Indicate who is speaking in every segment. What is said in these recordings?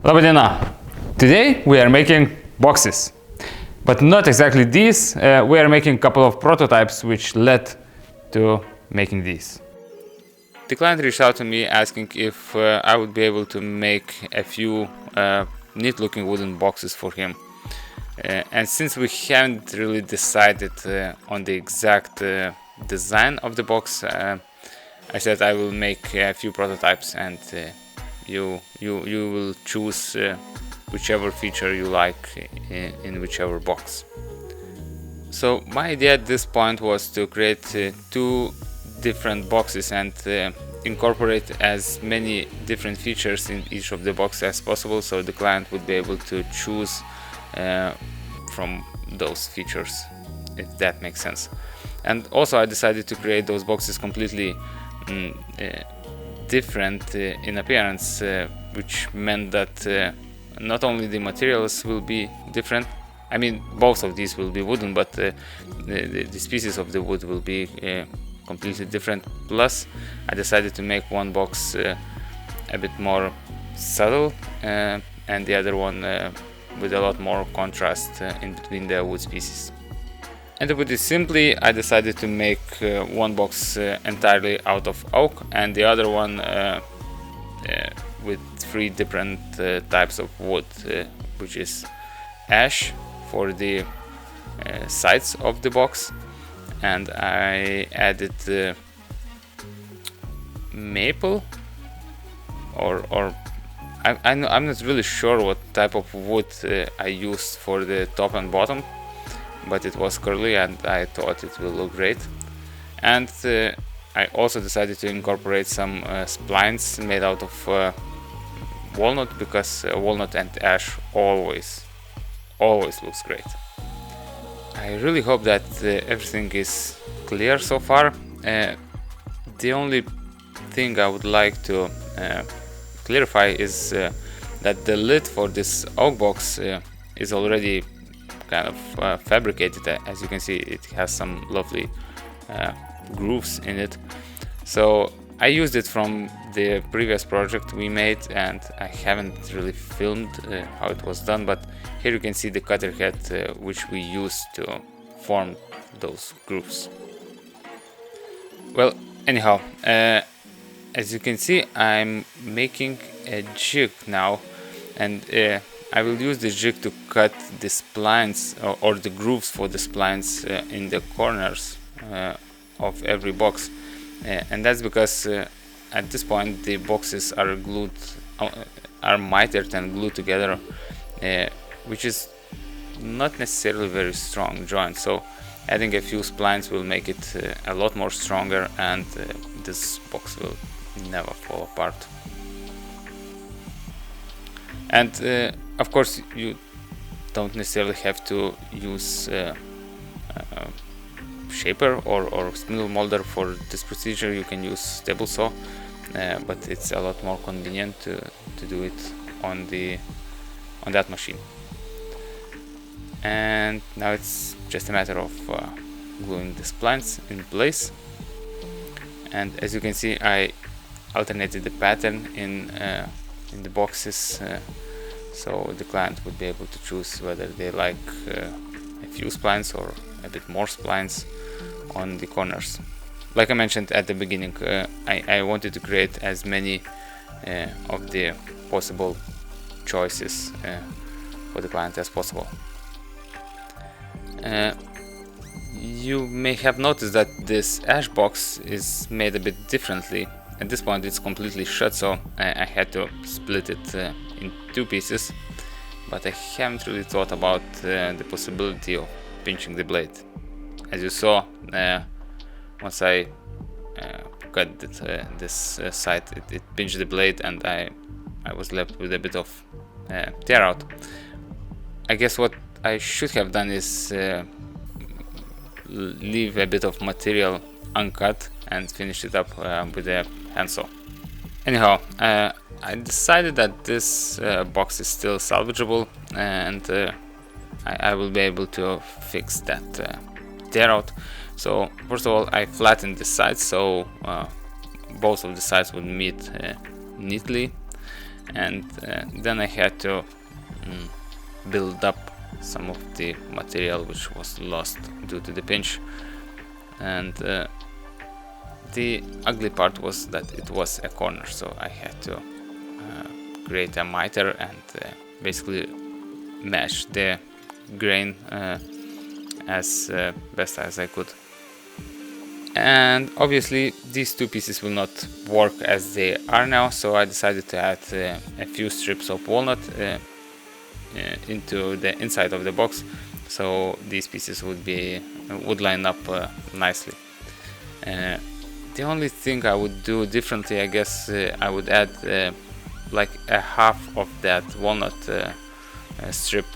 Speaker 1: Labadiena! Today we are making boxes, but not exactly these. We are making a couple of prototypes which led to making these. The client reached out to me asking if I would be able to make a few neat looking wooden boxes for him. And since we haven't really decided on the exact design of the box, I said I will make a few prototypes, and you will choose whichever feature you like in whichever box. So my idea at this point was to create two different boxes and incorporate as many different features in each of the boxes as possible, so the client would be able to choose from those features, if that makes sense. And also I decided to create those boxes completely different in appearance, which meant that not only the materials will be different, I mean both of these will be wooden, but the species of the wood will be completely different. Plus I decided to make one box a bit more subtle and the other one with a lot more contrast in between the wood species. And to put it simply, I decided to make one box entirely out of oak and the other one with three different types of wood, which is ash for the sides of the box, and I added maple or I'm not really sure what type of wood I used for the top and bottom, but it was curly and I thought it will look great. And I also decided to incorporate some splines made out of walnut, because walnut and ash always looks great. I really hope that everything is clear so far. The only thing I would like to clarify is that the lid for this oak box is already kind of fabricated. As you can see, it has some lovely grooves in it. So I used it from the previous project we made, and I haven't really filmed how it was done, but here you can see the cutter head which we used to form those grooves. Well, anyhow, as you can see, I'm making a jig now, and I will use this jig to cut the splines or the grooves for the splines in the corners of every box, and that's because at this point the boxes are mitered and glued together, which is not necessarily very strong joint. So adding a few splines will make it a lot more stronger, and this box will never fall apart. And of course you don't necessarily have to use shaper or spindle molder for this procedure. You can use table saw, but it's a lot more convenient to do it on that machine. And now it's just a matter of gluing the splines in place. And as you can see, I alternated the pattern in the boxes, so the client would be able to choose whether they like a few splines or a bit more splines on the corners. Like I mentioned at the beginning, I wanted to create as many of the possible choices for the client as possible. You may have noticed that this ash box is made a bit differently. At this point it's completely shut, so I had to split it in two pieces, but I haven't really thought about the possibility of pinching the blade. As you saw, once I cut this side, it pinched the blade, and I was left with a bit of tear out. I guess what I should have done is leave a bit of material uncut and finish it up with a handsaw. Anyhow, I decided that this box is still salvageable, and I will be able to fix that tear out. So first of all, I flattened the sides so both of the sides would meet neatly, and then I had to build up some of the material which was lost due to the pinch. And the ugly part was that it was a corner, so I had to create a miter and basically mesh the grain as best as I could. And obviously these two pieces will not work as they are now, so I decided to add a few strips of walnut into the inside of the box, so these pieces would line up nicely. The only thing I would do differently, I guess, I would add like a half of that walnut strip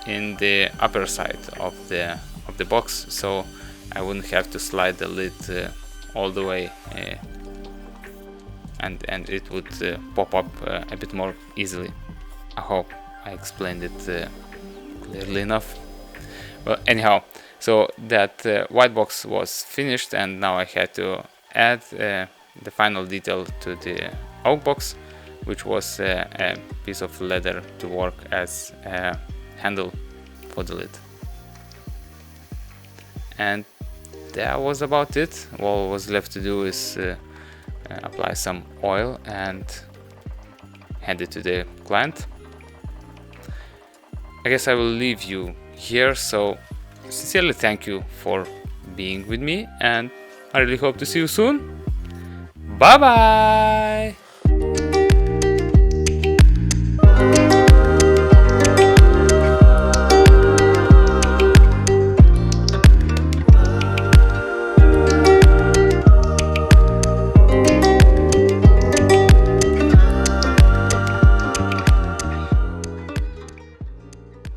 Speaker 1: in the upper side of the box, so I wouldn't have to slide the lid all the way, and it would pop up a bit more easily. I hope I explained it clearly enough. Well, anyhow, so that white box was finished, and now I had to add the final detail to the oak box, which was a piece of leather to work as a handle for the lid. And that was about it. All was left to do is apply some oil and hand it to the client. I guess I will leave you here, so sincerely thank you for being with me, and I really hope to see you soon. Bye bye!